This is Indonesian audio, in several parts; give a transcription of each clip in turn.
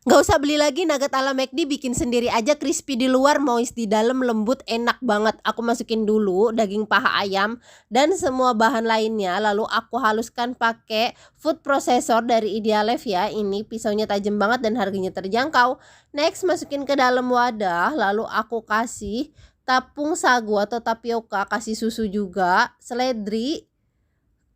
Nggak usah beli lagi nugget ala McD, bikin sendiri aja, crispy di luar, moist di dalam, lembut, enak banget. Aku masukin dulu daging paha ayam dan semua bahan lainnya, lalu aku haluskan pakai food processor dari Idealef ya. Ini pisaunya tajam banget dan harganya terjangkau. Next, masukin ke dalam wadah, lalu aku kasih tepung sagu atau tapioka, kasih susu juga, seledri.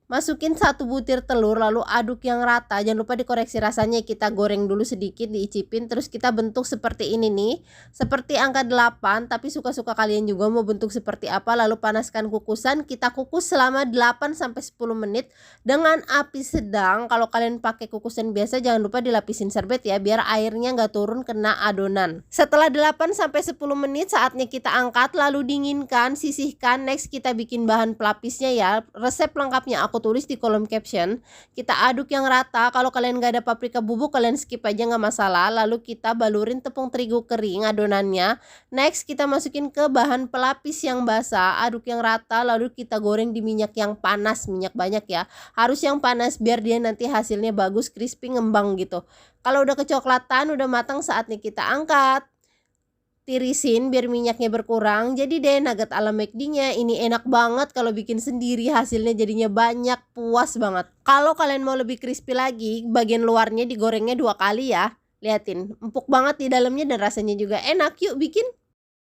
Masukin 1 butir telur, lalu aduk yang rata. Jangan lupa dikoreksi rasanya, kita goreng dulu sedikit, diicipin, terus kita bentuk seperti ini nih. Seperti angka 8, tapi suka-suka kalian juga mau bentuk seperti apa. Lalu panaskan kukusan, kita kukus selama 8-10 menit dengan api sedang. Kalau kalian pakai kukusan biasa, jangan lupa dilapisin serbet ya, biar airnya nggak turun kena adonan. Setelah 8-10 menit, saatnya kita angkat, lalu dinginkan, sisihkan. Next, kita bikin bahan pelapisnya ya. Resep lengkapnya aku tulis di kolom caption. Kita aduk yang rata. Kalau kalian gak ada paprika bubuk, kalian skip aja nggak masalah. Lalu kita balurin tepung terigu kering adonannya. Next, kita masukin ke bahan pelapis yang basah, aduk yang rata, lalu kita goreng di minyak yang panas, minyak banyak ya. Harus yang panas biar dia nanti hasilnya bagus, crispy, ngembang gitu. Kalau udah kecoklatan, udah matang, saatnya kita angkat. Tirisin biar minyaknya berkurang. Jadi deh nugget ala McD-nya ini enak banget kalau bikin sendiri, hasilnya jadinya banyak, puas banget. Kalau kalian mau lebih crispy lagi, bagian luarnya digorengnya 2 kali ya. Liatin, empuk banget di dalamnya dan rasanya juga enak. Yuk bikin.